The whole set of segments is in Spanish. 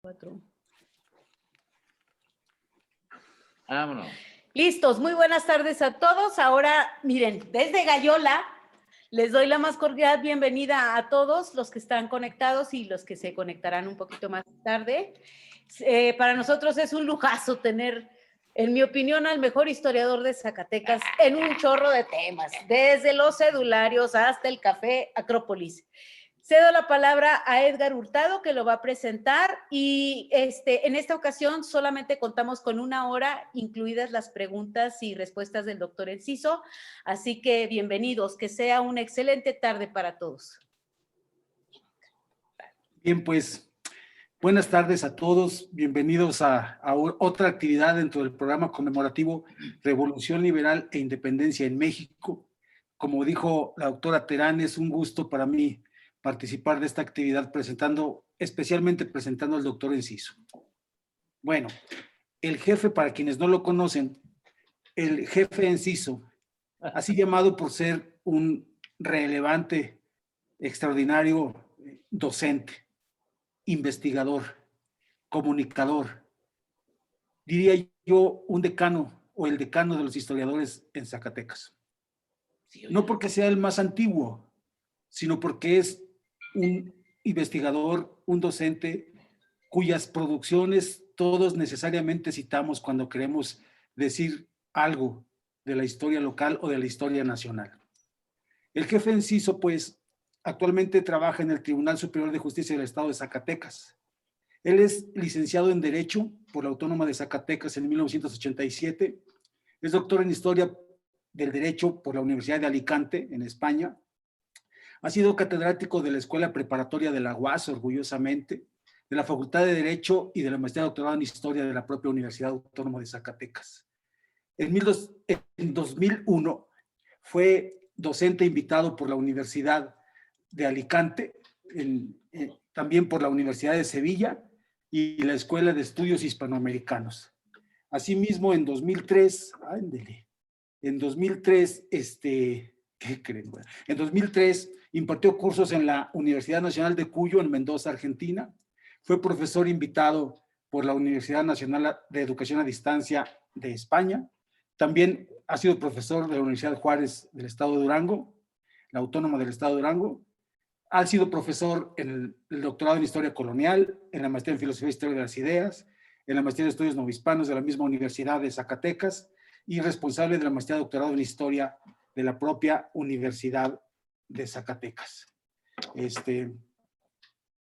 4. Vámonos. Listos, muy buenas tardes a todos. Ahora, miren, desde Gallola les doy la más cordial bienvenida a todos los que están conectados y los que se conectarán un poquito más tarde. Para nosotros es un lujazo tener, en mi opinión, al mejor historiador de Zacatecas en un chorro de temas, desde los cedularios hasta el café Acrópolis. Cedo la palabra a Edgar Hurtado, que lo va a presentar, y en esta ocasión solamente contamos con 1 hora, incluidas las preguntas y respuestas del doctor Enciso, así que bienvenidos, que sea una excelente tarde para todos. Bien, pues, buenas tardes a todos, bienvenidos a otra actividad dentro del programa conmemorativo Revolución Liberal e Independencia en México. Como dijo la doctora Terán, es un gusto para mí participar de esta actividad especialmente presentando al doctor Enciso. Bueno, el jefe, para quienes no lo conocen, el jefe Enciso, así llamado por ser un relevante, extraordinario docente, investigador, comunicador, diría yo un decano o el decano de los historiadores en Zacatecas. No porque sea el más antiguo, sino porque es un investigador, un docente cuyas producciones todos necesariamente citamos cuando queremos decir algo de la historia local o de la historia nacional. El jefe Enciso, pues, actualmente trabaja en el Tribunal Superior de Justicia del Estado de Zacatecas. Él es licenciado en Derecho por la Autónoma de Zacatecas en 1987, es doctor en Historia del Derecho por la Universidad de Alicante, en España. Ha sido catedrático de la Escuela Preparatoria de la UAS, orgullosamente, de la Facultad de Derecho y de la Maestría de Doctorado en Historia de la propia Universidad Autónoma de Zacatecas. En 2001 fue docente invitado por la Universidad de Alicante, también por la Universidad de Sevilla y la Escuela de Estudios Hispanoamericanos. Asimismo, en 2003, ¿qué creen? En 2003 impartió cursos en la Universidad Nacional de Cuyo, en Mendoza, Argentina. Fue profesor invitado por la Universidad Nacional de Educación a Distancia de España. También ha sido profesor de la Universidad Juárez del Estado de Durango, la Autónoma del Estado de Durango. Ha sido profesor en el doctorado en Historia Colonial, en la maestría en Filosofía e Historia de las Ideas, en la maestría de Estudios Novohispanos de la misma Universidad de Zacatecas y responsable de la maestría de doctorado en Historia de la propia Universidad de Zacatecas.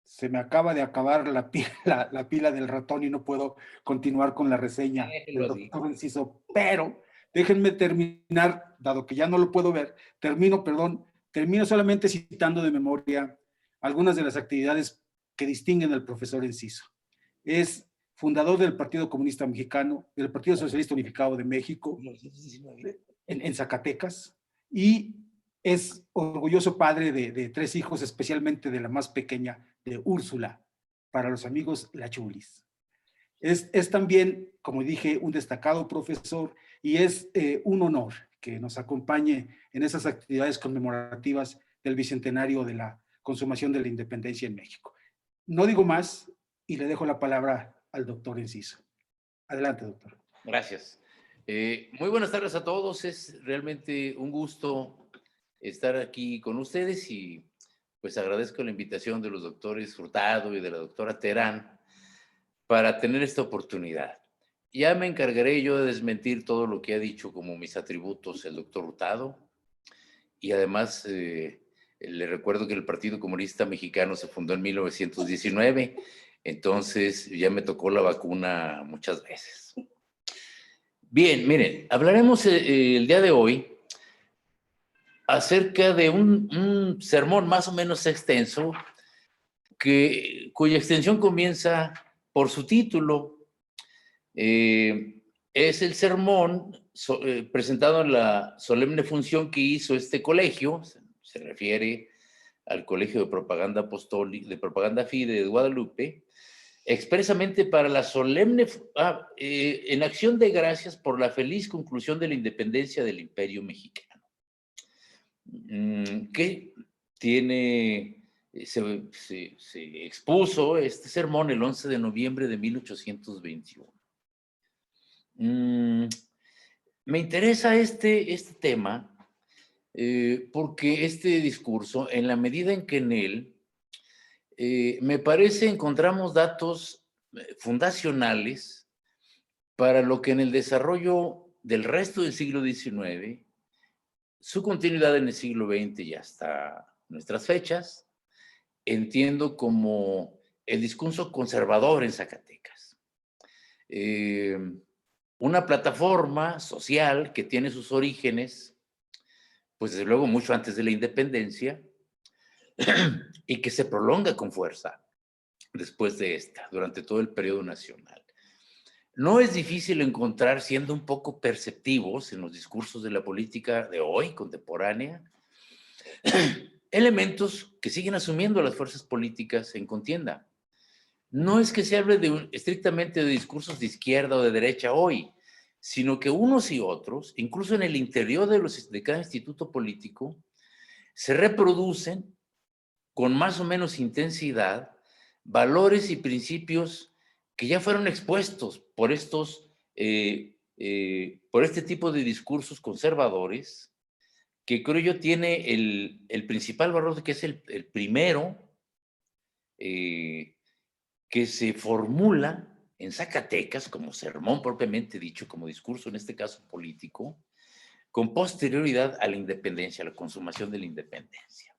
Se me acaba de acabar la pila del ratón y no puedo continuar con la reseña del doctor Enciso, pero déjenme terminar, dado que ya no lo puedo ver, termino solamente citando de memoria algunas de las actividades que distinguen al profesor Enciso. Es fundador del Partido Comunista Mexicano, del Partido Socialista Unificado de México, en Zacatecas, y es orgulloso padre de 3 hijos, especialmente de la más pequeña, de Úrsula, para los amigos La Chulis. Es también, como dije, un destacado profesor y es un honor que nos acompañe en esas actividades conmemorativas del bicentenario de la consumación de la independencia en México. No digo más y le dejo la palabra al doctor Enciso. Adelante, doctor. Gracias. Muy buenas tardes a todos. Es realmente un gusto estar aquí con ustedes y pues agradezco la invitación de los doctores Hurtado y de la doctora Terán para tener esta oportunidad. Ya me encargaré yo de desmentir todo lo que ha dicho como mis atributos el doctor Hurtado y además le recuerdo que el Partido Comunista Mexicano se fundó en 1919, entonces ya me tocó la vacuna muchas veces. Bien, miren, hablaremos el día de hoy acerca de un sermón más o menos extenso, cuya extensión comienza por su título. Es el sermón presentado en la solemne función que hizo este colegio, se refiere al Colegio de Propaganda Apostólica, de Propaganda Fide de Guadalupe, expresamente para la solemne, en acción de gracias por la feliz conclusión de la independencia del Imperio Mexicano. Que tiene se expuso este sermón el 11 de noviembre de 1821. Me interesa este tema porque este discurso, en la medida en que en él, me parece encontramos datos fundacionales para lo que en el desarrollo del resto del siglo XIX, su continuidad en el siglo XX y hasta nuestras fechas, entiendo como el discurso conservador en Zacatecas. Una plataforma social que tiene sus orígenes, pues desde luego mucho antes de la independencia, y que se prolonga con fuerza después de esta, durante todo el periodo nacional. No es difícil encontrar, siendo un poco perceptivos en los discursos de la política de hoy, contemporánea, elementos que siguen asumiendo las fuerzas políticas en contienda. No es que se hable estrictamente de discursos de izquierda o de derecha hoy, sino que unos y otros, incluso en el interior de cada instituto político, se reproducen con más o menos intensidad valores y principios que ya fueron expuestos por por este tipo de discursos conservadores, que creo yo tiene el principal valor de que es el primero que se formula en Zacatecas como sermón propiamente dicho, como discurso en este caso político, con posterioridad a la independencia, a la consumación de la independencia.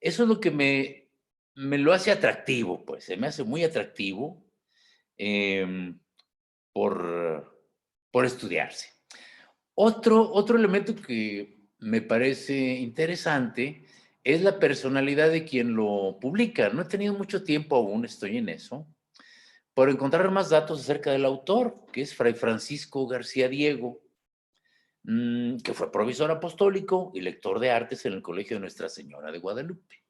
Eso es lo que me lo hace atractivo, pues, se me hace muy atractivo por estudiarse. Otro elemento que me parece interesante es la personalidad de quien lo publica. No he tenido mucho tiempo aún, estoy en eso, por encontrar más datos acerca del autor, que es Fray Francisco García Diego, que fue provisor apostólico y lector de artes en el Colegio de Nuestra Señora de Guadalupe,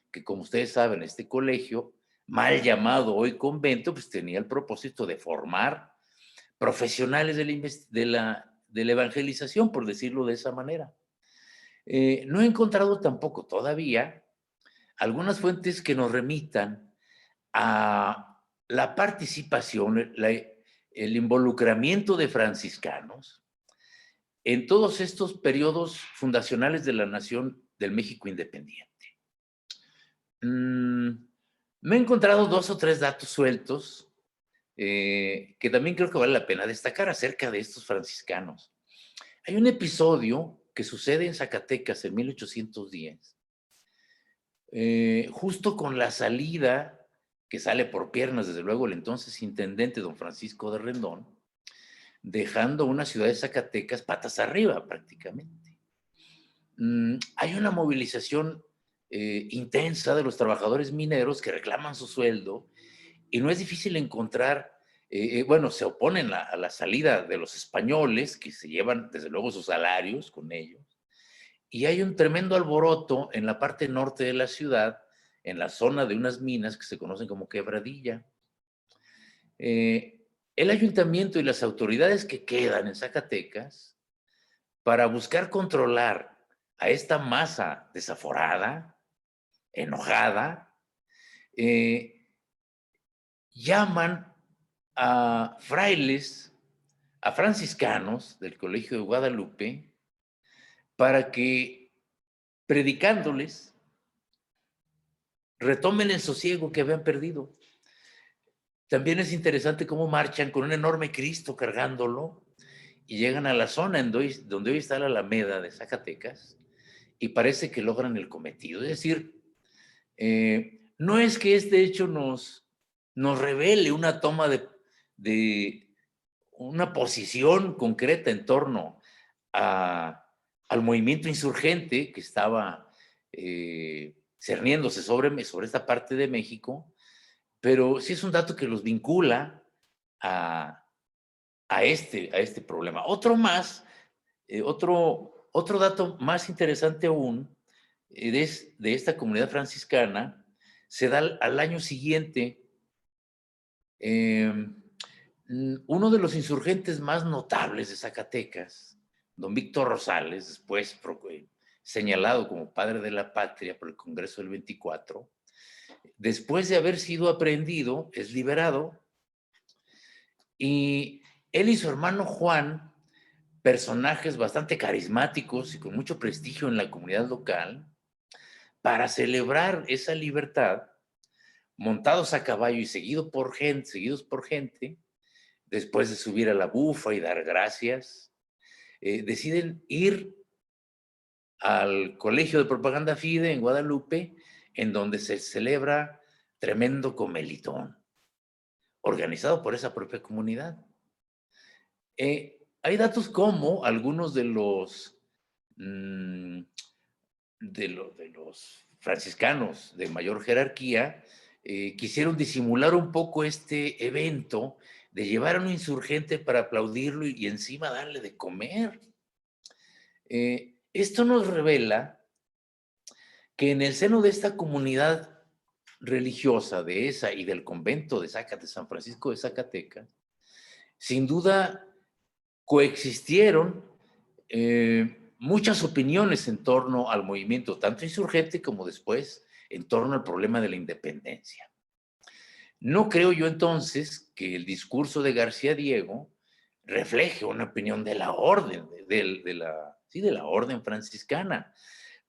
que como ustedes saben, este colegio, mal llamado hoy convento, pues tenía el propósito de formar profesionales de la evangelización, por decirlo de esa manera. No he encontrado tampoco todavía algunas fuentes que nos remitan a la participación, el involucramiento de franciscanos en todos estos periodos fundacionales de la nación del México independiente. Me he encontrado 2 o 3 datos sueltos que también creo que vale la pena destacar acerca de estos franciscanos. Hay un episodio que sucede en Zacatecas en 1810, justo con la salida, que sale por piernas, desde luego, el entonces intendente don Francisco de Rendón, dejando una ciudad de Zacatecas patas arriba prácticamente. Hay una movilización intensa de los trabajadores mineros que reclaman su sueldo y no es difícil encontrar, bueno, se oponen a la salida de los españoles que se llevan desde luego sus salarios con ellos y hay un tremendo alboroto en la parte norte de la ciudad, en la zona de unas minas que se conocen como Quebradilla. El ayuntamiento y las autoridades que quedan en Zacatecas, para buscar controlar a esta masa desaforada, enojada, llaman a frailes, a franciscanos del Colegio de Guadalupe, para que, predicándoles, retomen el sosiego que habían perdido. También es interesante cómo marchan con un enorme Cristo cargándolo y llegan a la zona donde hoy está la Alameda de Zacatecas y parece que logran el cometido. Es decir, no es que este hecho nos revele una toma de una posición concreta en torno al movimiento insurgente que estaba cerniéndose sobre esta parte de México, pero sí es un dato que los vincula a este problema. Otro dato más interesante aún de esta comunidad franciscana se da al año siguiente. Uno de los insurgentes más notables de Zacatecas, don Víctor Rosales, después señalado como padre de la patria por el Congreso del 24, después de haber sido aprehendido, es liberado, y él y su hermano Juan, personajes bastante carismáticos y con mucho prestigio en la comunidad local, para celebrar esa libertad, montados a caballo y seguidos por gente, después de subir a la bufa y dar gracias, deciden ir al Colegio de Propaganda FIDE en Guadalupe, en donde se celebra tremendo comelitón, organizado por esa propia comunidad. Hay datos como algunos de los franciscanos de mayor jerarquía quisieron disimular un poco este evento de llevar a un insurgente para aplaudirlo y encima darle de comer. Esto nos revela que en el seno de esta comunidad religiosa de esa y del convento de San Francisco de Zacatecas, sin duda coexistieron muchas opiniones en torno al movimiento, tanto insurgente como después en torno al problema de la independencia. No creo yo entonces que el discurso de García Diego refleje una opinión de la orden, de la orden franciscana,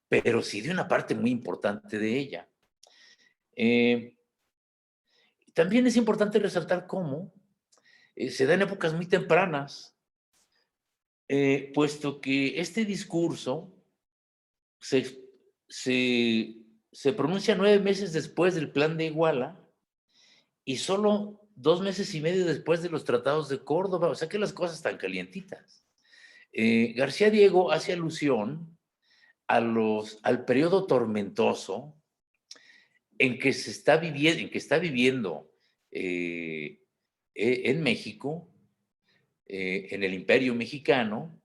pero sí de una parte muy importante de ella. También es importante resaltar cómo se da en épocas muy tempranas, puesto que este discurso se pronuncia 9 meses después del Plan de Iguala y solo 2 meses y medio después de los tratados de Córdoba, o sea que las cosas están calientitas. García Diego hace alusión al periodo tormentoso en que está viviendo en México, en el Imperio Mexicano,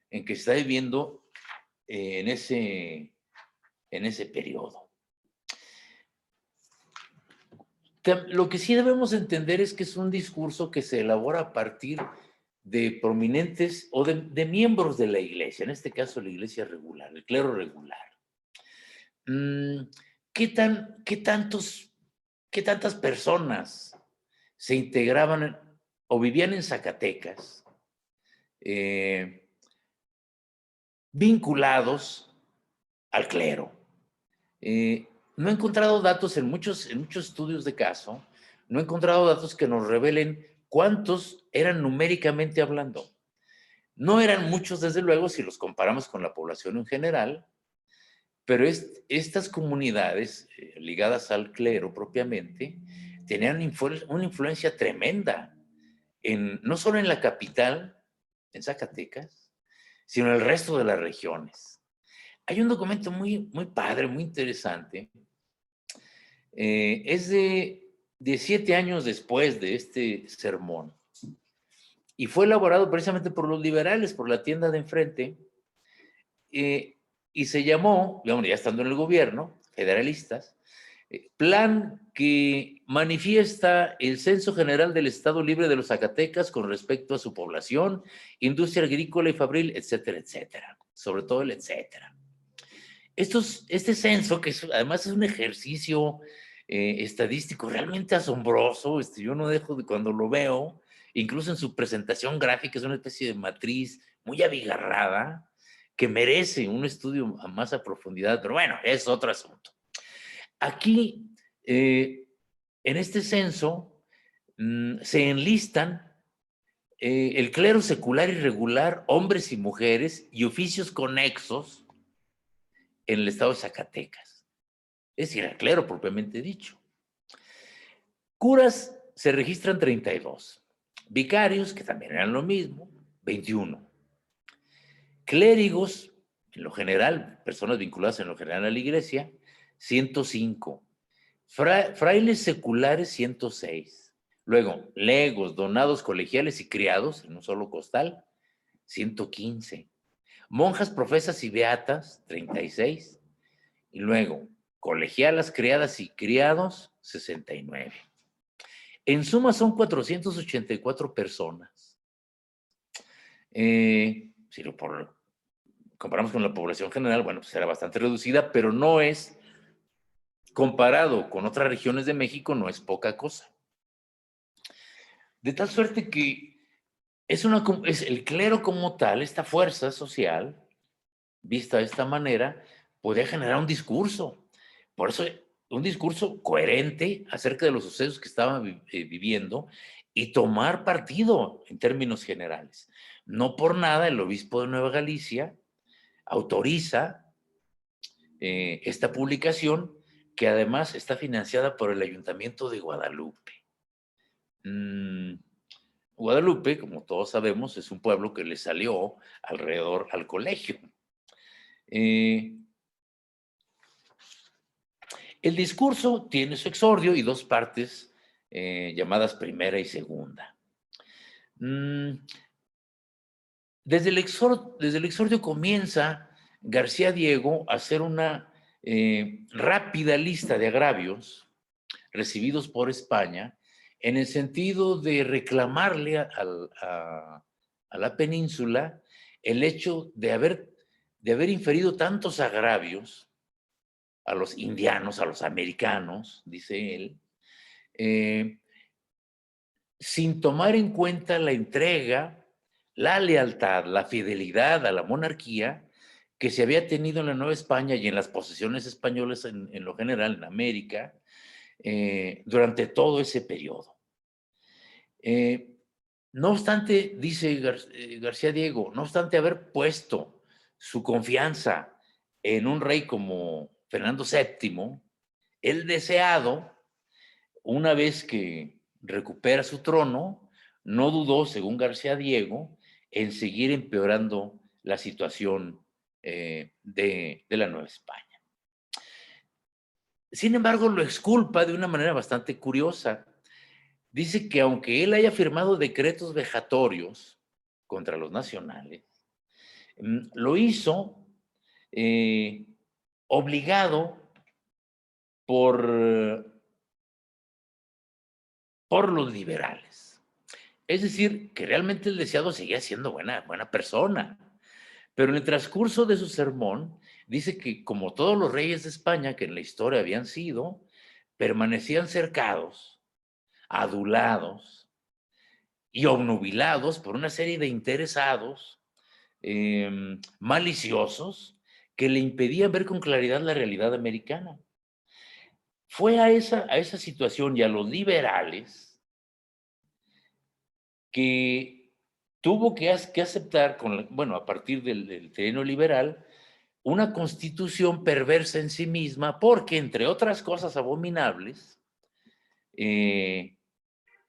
en que está viviendo en ese periodo. Lo que sí debemos entender es que es un discurso que se elabora a partir de prominentes o de miembros de la iglesia, en este caso la iglesia regular, el clero regular. ¿Qué tantas personas se integraban o vivían en Zacatecas vinculados al clero? No he encontrado datos en muchos estudios de caso, no he encontrado datos que nos revelen cuántos eran numéricamente hablando. No eran muchos, desde luego, si los comparamos con la población en general, pero estas comunidades ligadas al clero propiamente tenían una influencia tremenda, no solo en la capital, en Zacatecas, sino en el resto de las regiones. Hay un documento muy, muy padre, muy interesante. Es de 7 años después de este sermón y fue elaborado precisamente por los liberales, por la tienda de enfrente, y se llamó, digamos, ya estando en el gobierno, federalistas, plan que manifiesta el Censo General del Estado Libre de los Zacatecas con respecto a su población, industria agrícola y fabril, etcétera, etcétera. Sobre todo el etcétera. Este censo, que además es un ejercicio estadístico realmente asombroso, yo no dejo de cuando lo veo, incluso en su presentación gráfica, es una especie de matriz muy abigarrada, que merece un estudio más a profundidad, pero bueno, es otro asunto. Aquí, en este censo, se enlistan el clero secular y regular, hombres y mujeres, y oficios conexos en el estado de Zacatecas. Es decir, el clero propiamente dicho. Curas se registran 32. Vicarios, que también eran lo mismo, 21. Clérigos, en lo general, personas vinculadas en lo general a la iglesia, 105. Frailes seculares, 106. Luego, legos, donados colegiales y criados, en un solo costal, 115. Monjas profesas y beatas, 36. Y luego, colegialas, criadas y criados, 69. En suma son 484 personas. comparamos con la población general, bueno, pues era bastante reducida, pero no es, comparado con otras regiones de México, no es poca cosa. De tal suerte que es el clero como tal, esta fuerza social, vista de esta manera, podía generar un discurso. Por eso, un discurso coherente acerca de los sucesos que estaban viviendo y tomar partido en términos generales. No por nada el obispo de Nueva Galicia autoriza esta publicación, que además está financiada por el Ayuntamiento de Guadalupe. Guadalupe, como todos sabemos, es un pueblo que le salió alrededor al colegio. El discurso tiene su exordio y dos partes llamadas primera y segunda. Desde el exordio comienza García Diego a hacer una rápida lista de agravios recibidos por España en el sentido de reclamarle a la península el hecho de haber inferido tantos agravios a los indianos, a los americanos, dice él, sin tomar en cuenta la entrega, la lealtad, la fidelidad a la monarquía que se había tenido en la Nueva España y en las posesiones españolas en lo general, en América, durante todo ese periodo. No obstante, dice García Diego, no obstante haber puesto su confianza en un rey como Fernando VII, el deseado, una vez que recupera su trono, no dudó, según García Diego, en seguir empeorando la situación de la Nueva España. Sin embargo, lo exculpa de una manera bastante curiosa. Dice que aunque él haya firmado decretos vejatorios contra los nacionales, lo hizo obligado por los liberales. Es decir, que realmente el deseado seguía siendo buena persona. Pero en el transcurso de su sermón, dice que como todos los reyes de España que en la historia habían sido, permanecían cercados, adulados y obnubilados por una serie de interesados maliciosos que le impedían ver con claridad la realidad americana. Fue a esa situación y a los liberales que tuvo que aceptar, a partir del terreno liberal, una constitución perversa en sí misma, porque, entre otras cosas abominables,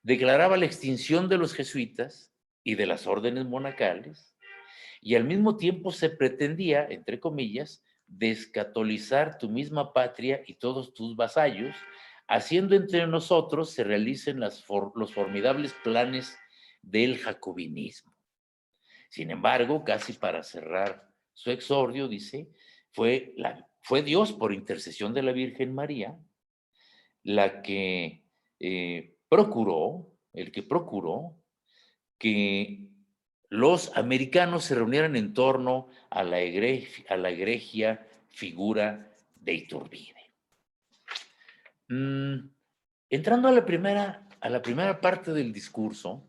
declaraba la extinción de los jesuitas y de las órdenes monacales, y al mismo tiempo se pretendía, entre comillas, descatolizar tu misma patria y todos tus vasallos, haciendo entre nosotros se realicen los formidables planes del jacobinismo. Sin embargo, casi para cerrar su exordio, dice, fue Dios, por intercesión de la Virgen María, el que procuró que los americanos se reunieran en torno a la egregia figura de Iturbide. Entrando a la primera parte del discurso,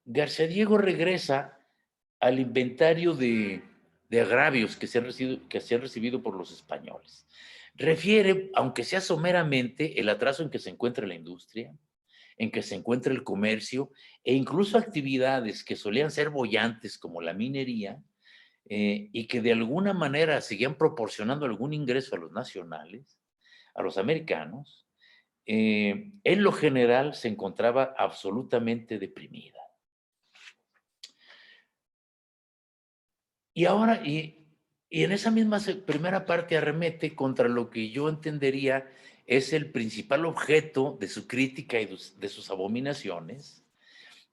García Diego regresa al inventario de agravios que se han recibido por los españoles. Refiere, aunque sea someramente, el atraso en que se encuentra la industria, en que se encuentra el comercio e incluso actividades que solían ser bollantes como la minería y que de alguna manera seguían proporcionando algún ingreso a los nacionales, a los americanos, en lo general se encontraba absolutamente deprimida. Y ahora, y en esa misma primera parte arremete contra lo que yo entendería es el principal objeto de su crítica y de sus abominaciones,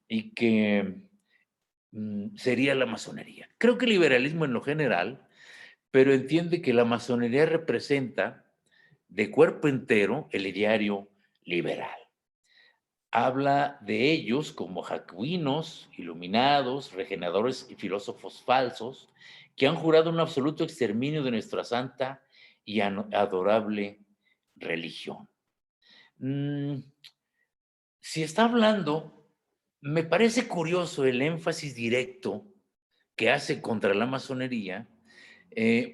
y que sería la masonería. Creo que el liberalismo en lo general, pero entiende que la masonería representa de cuerpo entero el ideario liberal. habla de ellos como jacobinos, iluminados, regeneradores y filósofos falsos, que han jurado un absoluto exterminio de nuestra santa y adorable religión. Si está hablando, me parece curioso el énfasis directo que hace contra la masonería,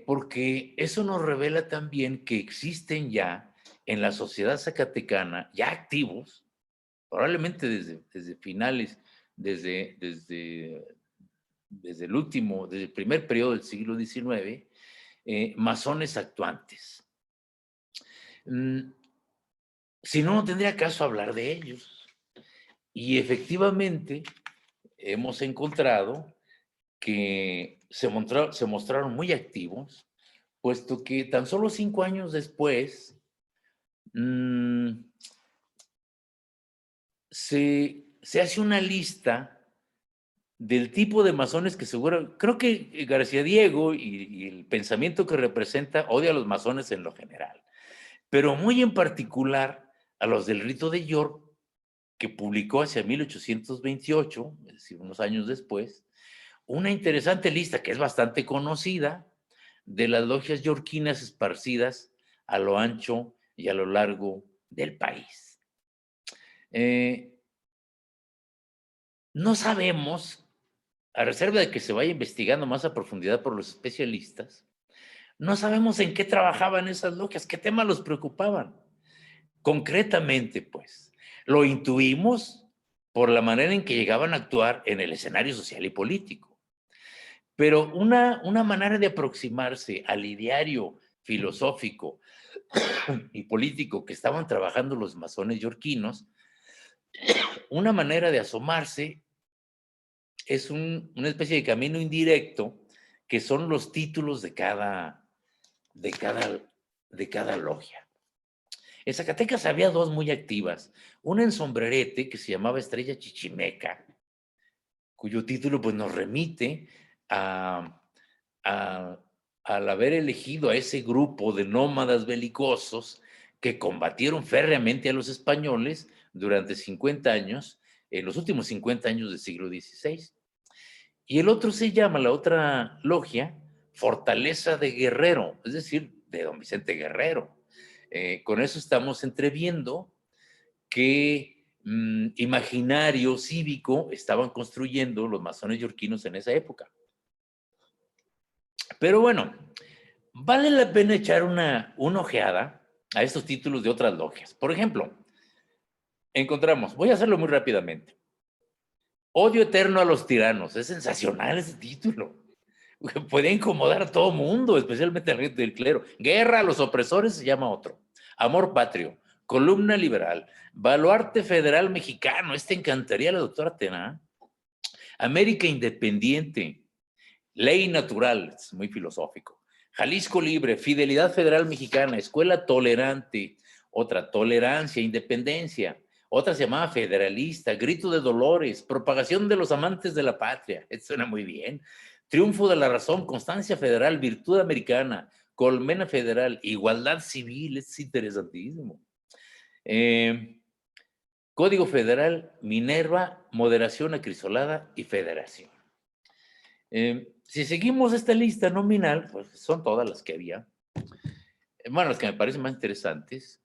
porque eso nos revela también que existen ya en la sociedad zacatecana, ya activos, probablemente desde finales, desde el primer periodo del siglo XIX, masones actuantes. Si no, no tendría caso hablar de ellos. Y efectivamente, hemos encontrado que se mostraron muy activos, puesto que tan solo 5 años después se hace una lista del tipo de masones que seguro, creo que García Diego y el pensamiento que representa odia a los masones en lo general, pero muy en particular a los del Rito de York, que publicó hacia 1828, es decir, unos años después, una interesante lista que es bastante conocida de las logias yorquinas esparcidas a lo ancho y a lo largo del país. No sabemos, a reserva de que se vaya investigando más a profundidad por los especialistas, no sabemos en qué trabajaban esas logias, qué temas los preocupaban. Concretamente, pues, lo intuimos por la manera en que llegaban a actuar en el escenario social y político. Pero una manera de aproximarse al ideario filosófico y político que estaban trabajando los masones yorquinos, una manera de asomarse es una especie de camino indirecto que son los títulos de cada logia. En Zacatecas había 2 muy activas, una en Sombrerete que se llamaba Estrella Chichimeca, cuyo título pues nos remite a, al haber elegido a ese grupo de nómadas belicosos que combatieron férreamente a los españoles durante 50 años, en los últimos 50 años del siglo XVI. Y el otro se llama, la otra logia, Fortaleza de Guerrero, es decir, de don Vicente Guerrero. Con eso estamos entreviendo qué imaginario cívico estaban construyendo los masones yorquinos en esa época. Pero bueno, vale la pena echar una ojeada a estos títulos de otras logias. Por ejemplo, encontramos, voy a hacerlo muy rápidamente, Odio eterno a los tiranos. Es sensacional ese título. Puede incomodar a todo mundo, especialmente a la gente del clero. Guerra a los opresores se llama otro. Amor patrio, columna liberal, baluarte federal mexicano. Este encantaría a la doctora Tena. América independiente, ley natural, es muy filosófico. Jalisco libre, fidelidad federal mexicana, escuela tolerante, otra tolerancia, independencia. Otra se llamaba Federalista, Grito de Dolores, Propagación de los Amantes de la Patria. Esto suena muy bien. Triunfo de la Razón, Constancia Federal, Virtud Americana, Colmena Federal, Igualdad Civil. Es interesantísimo. Código Federal, Minerva, Moderación Acrisolada y Federación. Si seguimos esta lista nominal, pues son todas las que había. Bueno, las que me parecen más interesantes,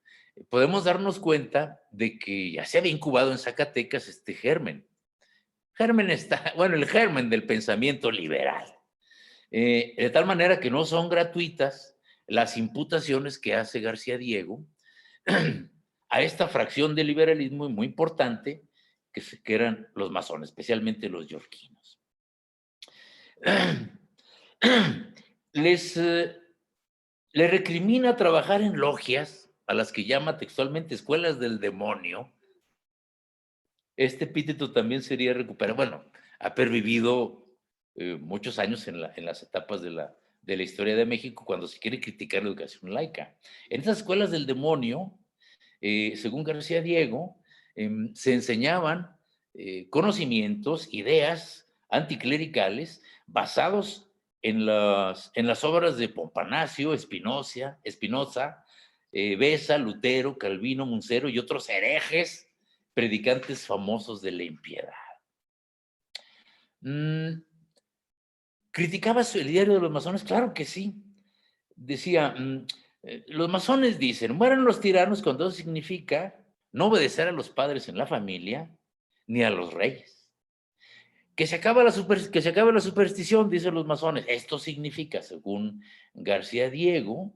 podemos darnos cuenta de que ya se había incubado en Zacatecas este germen. El germen del pensamiento liberal. De tal manera que no son gratuitas las imputaciones que hace García Diego a esta fracción del liberalismo muy importante que eran los masones, especialmente los yorquinos. Les recrimina trabajar en logias, a las que llama textualmente escuelas del demonio. Este epíteto también sería recuperado, bueno, ha pervivido muchos años en las etapas de la historia de México cuando se quiere criticar la educación laica. En esas escuelas del demonio, según García Diego, se enseñaban conocimientos, ideas anticlericales basados en las obras de Pompanasio, Spinoza, Besa, Lutero, Calvino, Munsero y otros herejes predicantes famosos de la impiedad. ¿Criticaba el diario de los masones? Claro que sí. Decía, los masones dicen, mueran los tiranos cuando eso significa no obedecer a los padres en la familia ni a los reyes. Que se acabe la superstición, dicen los masones. Esto significa, según García Diego,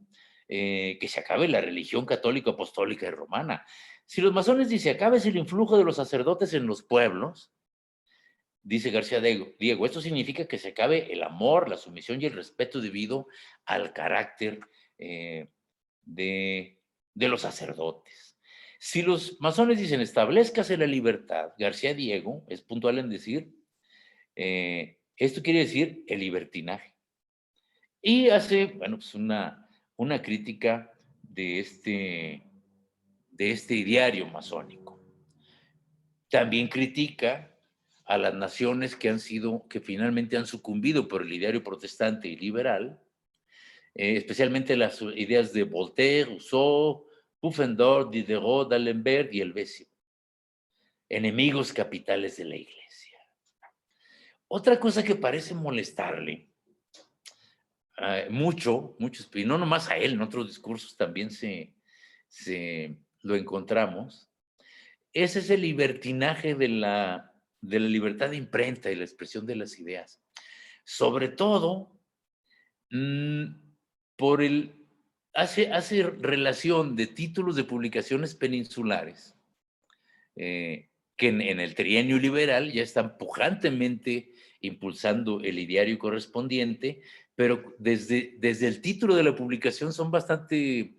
que se acabe la religión católica, apostólica y romana. Si los masones dicen, acabes el influjo de los sacerdotes en los pueblos, dice García Diego, esto significa que se acabe el amor, la sumisión y el respeto debido al carácter de los sacerdotes. Si los masones dicen, establezcase la libertad, García Diego es puntual en decir, esto quiere decir el libertinaje. Y hace, bueno, pues una crítica de este ideario masónico. También critica a las naciones que finalmente han sucumbido por el ideario protestante y liberal, especialmente las ideas de Voltaire, Rousseau, Pufendorf, Diderot, D'Alembert y Helvecio, enemigos capitales de la Iglesia. Otra cosa que parece molestarle mucho, y no nomás a él, en otros discursos también lo encontramos, es ese libertinaje de la libertad de imprenta y la expresión de las ideas. Sobre todo, hace relación de títulos de publicaciones peninsulares, que en el trienio liberal ya están pujantemente impulsando el ideario correspondiente, pero desde el título de la publicación son bastante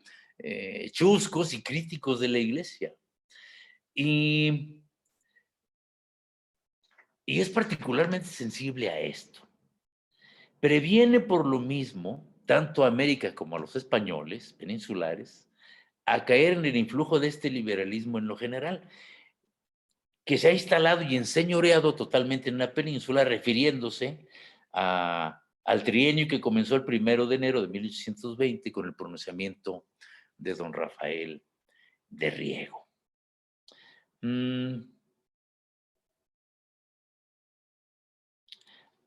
chuscos y críticos de la Iglesia. Y es particularmente sensible a esto. Previene por lo mismo, tanto a América como a los españoles peninsulares, a caer en el influjo de este liberalismo en lo general, que se ha instalado y enseñoreado totalmente en la península, refiriéndose al trienio que comenzó el 1 de enero de 1820 con el pronunciamiento de don Rafael de Riego.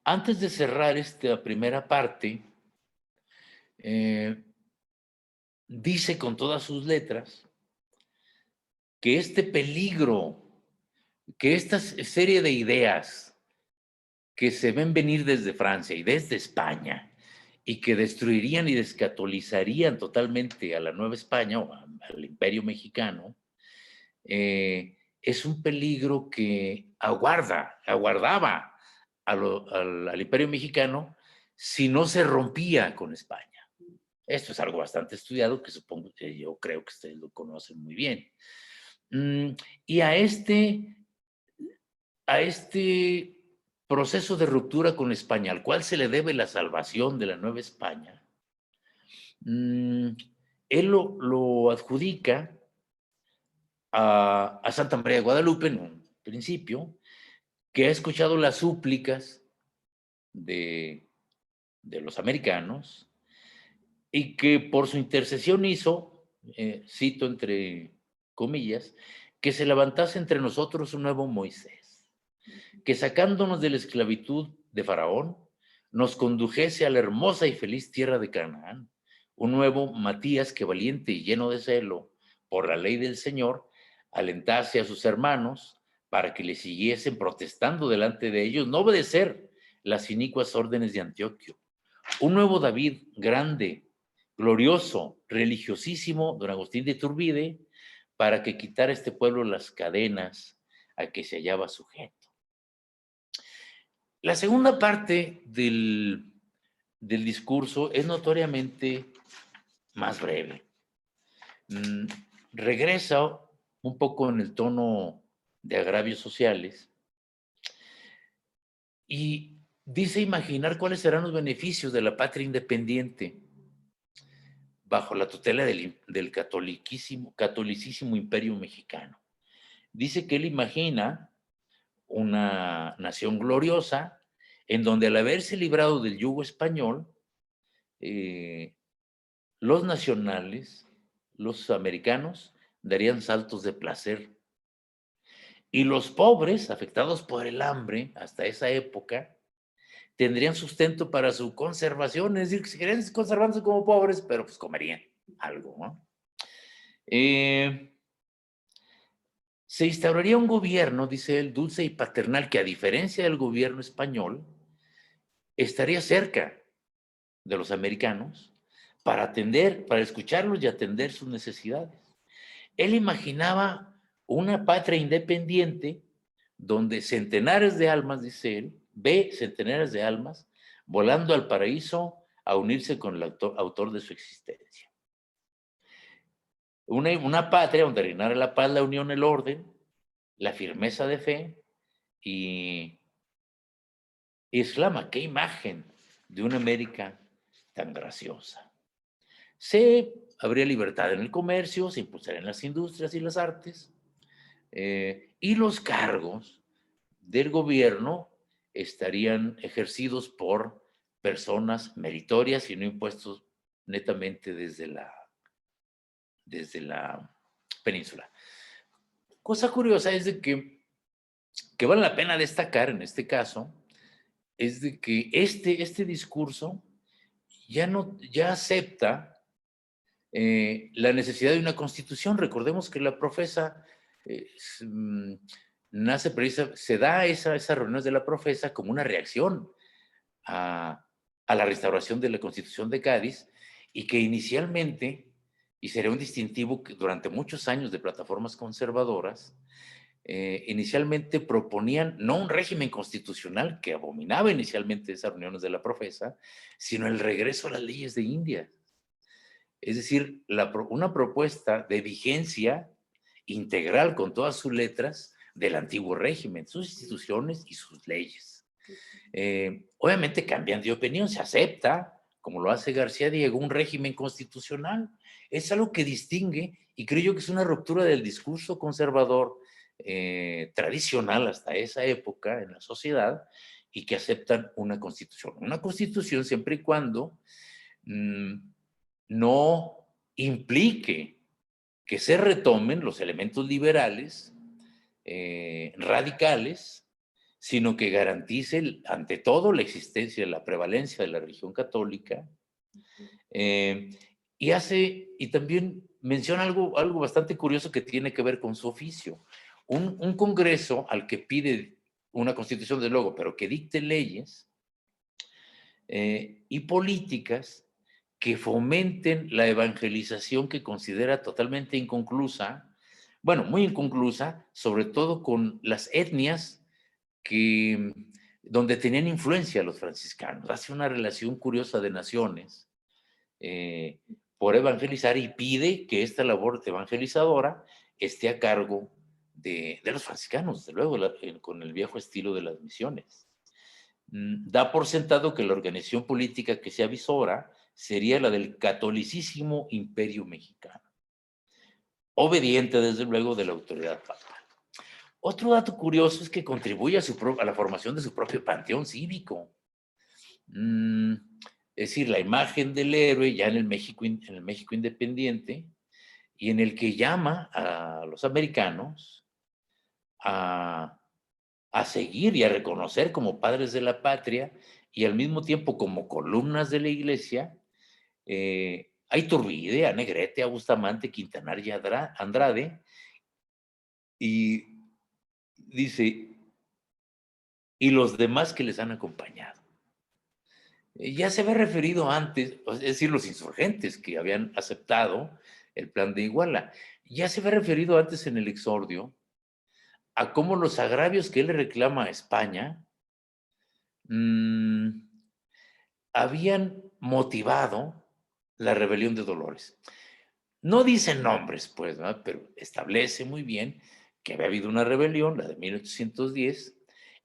Antes de cerrar esta primera parte, dice con todas sus letras que este peligro, que esta serie de ideas que se ven venir desde Francia y desde España y que destruirían y descatolizarían totalmente a la Nueva España o al Imperio Mexicano, es un peligro que aguardaba al Imperio Mexicano si no se rompía con España. Esto es algo bastante estudiado que supongo que yo creo que ustedes lo conocen muy bien. Y a este proceso de ruptura con España, al cual se le debe la salvación de la Nueva España, él lo adjudica a Santa María de Guadalupe en un principio, que ha escuchado las súplicas de los americanos y que por su intercesión hizo, cito entre comillas, que se levantase entre nosotros un nuevo Moisés, que sacándonos de la esclavitud de Faraón, nos condujese a la hermosa y feliz tierra de Canaán, un nuevo Matías que valiente y lleno de celo por la ley del Señor, alentase a sus hermanos para que le siguiesen protestando delante de ellos, no obedecer las inicuas órdenes de Antioquio. Un nuevo David, grande, glorioso, religiosísimo, don Agustín de Iturbide, para que quitara este pueblo las cadenas a que se hallaba sujeto. La segunda parte del discurso es notoriamente más breve. Regresa un poco en el tono de agravios sociales y dice imaginar cuáles serán los beneficios de la patria independiente bajo la tutela del catolicísimo imperio mexicano. Dice que él imagina una nación gloriosa en donde al haberse librado del yugo español, los nacionales, los americanos, darían saltos de placer Y los pobres, afectados por el hambre hasta esa época, tendrían sustento para su conservación, es decir, que seguirían conservándose como pobres, pero pues comerían algo, ¿no? Se instauraría un gobierno, dice él, dulce y paternal, que a diferencia del gobierno español, estaría cerca de los americanos para atender, para escucharlos y atender sus necesidades. Él imaginaba una patria independiente donde centenares de almas, dice él, ve centenares de almas volando al paraíso a unirse con el autor de su existencia. Una patria donde reinara la paz, la unión, el orden, la firmeza de fe y exclama, qué imagen de una América tan graciosa. Habría libertad en el comercio, se impulsarían las industrias y las artes, y los cargos del gobierno estarían ejercidos por personas meritorias y no impuestos netamente desde la península. Cosa curiosa es de que vale la pena destacar en este caso, es de que este discurso ya acepta la necesidad de una constitución. Recordemos que la profesa nace se da esas reuniones de la profesa como una reacción a la restauración de la Constitución de Cádiz, y que inicialmente, y sería un distintivo que durante muchos años de plataformas conservadoras, inicialmente proponían no un régimen constitucional que abominaba inicialmente esas reuniones de la profesa, sino el regreso a las leyes de India. Es decir, una propuesta de vigencia integral con todas sus letras del antiguo régimen, sus instituciones y sus leyes. Obviamente cambian de opinión, se acepta, como lo hace García Diego, un régimen constitucional. Es algo que distingue, y creo yo que es una ruptura del discurso conservador tradicional hasta esa época en la sociedad, y que aceptan una constitución. Una constitución siempre y cuando no implique que se retomen los elementos liberales, radicales, sino que garantice ante todo la existencia, la prevalencia de la religión católica, y también menciona algo bastante curioso que tiene que ver con su oficio. Un congreso al que pide una constitución, desde luego, pero que dicte leyes y políticas que fomenten la evangelización, que considera totalmente inconclusa, bueno, muy inconclusa, sobre todo con las etnias donde tenían influencia los franciscanos. Hace una relación curiosa de naciones por evangelizar, y pide que esta labor evangelizadora esté a cargo de los franciscanos, desde luego, con el viejo estilo de las misiones. Da por sentado que la organización política que se avisora sería la del Catolicísimo Imperio Mexicano, obediente desde luego de la autoridad papal. Otro dato curioso es que contribuye a la formación de su propio panteón cívico. Es decir, la imagen del héroe ya en el México independiente, y en el que llama a los americanos a seguir y a reconocer como padres de la patria, y al mismo tiempo como columnas de la iglesia, a Iturbide, a Negrete, a Bustamante, Quintanar y Andrade, y dice, y los demás que les han acompañado. Ya se había referido antes, es decir, los insurgentes que habían aceptado el plan de Iguala, ya se había referido antes en el exordio a cómo los agravios que él reclama a España habían motivado la rebelión de Dolores. No dice nombres, pues, ¿no? Pero establece muy bien que había habido una rebelión, la de 1810,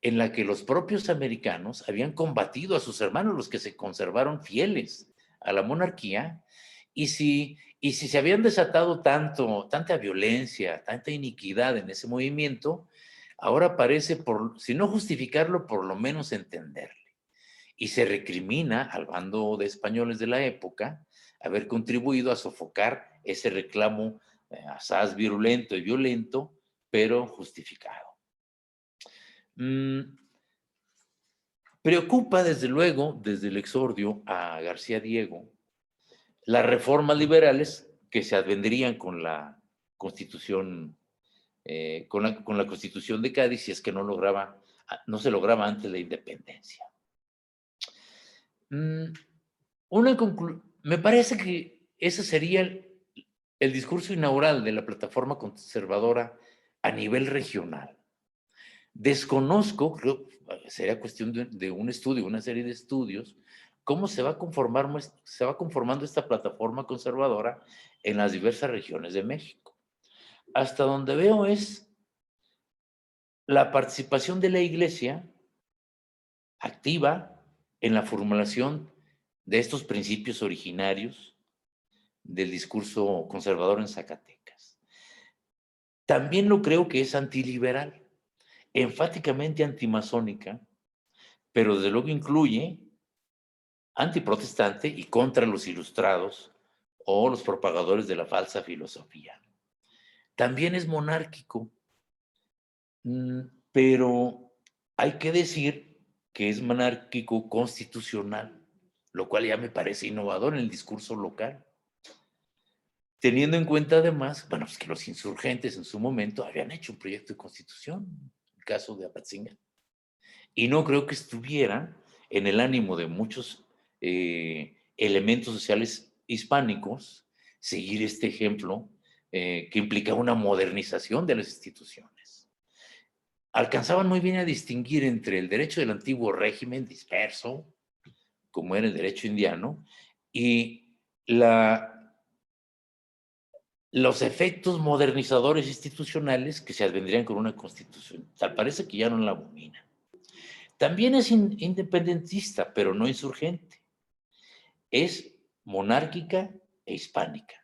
en la que los propios americanos habían combatido a sus hermanos, los que se conservaron fieles a la monarquía, y si se habían desatado tanta violencia, tanta iniquidad en ese movimiento, ahora parece, si no justificarlo, por lo menos entenderle. Y se recrimina al bando de españoles de la época haber contribuido a sofocar ese reclamo asaz virulento y violento, pero justificado. Preocupa, desde luego, desde el exordio a García Diego, las reformas liberales que se advendrían con la Constitución, con la Constitución de Cádiz, si es que no se lograba antes la independencia. Me parece que ese sería el discurso inaugural de la plataforma conservadora a nivel regional. Desconozco, creo que sería cuestión de un estudio, una serie de estudios, cómo se va conformando esta plataforma conservadora en las diversas regiones de México. Hasta donde veo es la participación de la Iglesia activa en la formulación de estos principios originarios del discurso conservador en Zacatecas. También lo creo que es antiliberal, enfáticamente antimasónica, pero desde luego incluye antiprotestante y contra los ilustrados o los propagadores de la falsa filosofía. También es monárquico, pero hay que decir que es monárquico constitucional, lo cual ya me parece innovador en el discurso local. Teniendo en cuenta además, bueno, pues que los insurgentes en su momento habían hecho un proyecto de constitución, el caso de Apatzingán. Y no creo que estuviera en el ánimo de muchos elementos sociales hispánicos seguir este ejemplo que implica una modernización de las instituciones. Alcanzaban muy bien a distinguir entre el derecho del antiguo régimen disperso, como era el derecho indiano, y los efectos modernizadores institucionales que se advendrían con una constitución. Tal parece que ya no la abomina. También es independentista, pero no insurgente. Es monárquica e hispánica.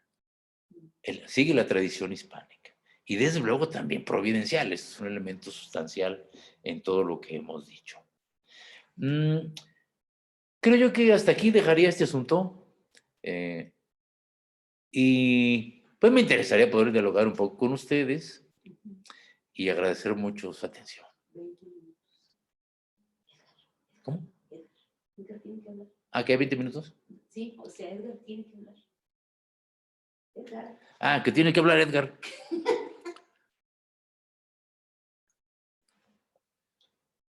Sigue la tradición hispánica. Y desde luego también providencial. Es un elemento sustancial en todo lo que hemos dicho. Creo yo que hasta aquí dejaría este asunto. Y pues me interesaría poder dialogar un poco con ustedes y agradecer mucho su atención. ¿Cómo? Edgar tiene que hablar. ¿Ah, que hay 20 minutos? Sí, o sea, Edgar tiene que hablar. Edgar. Ah, que tiene que hablar Edgar.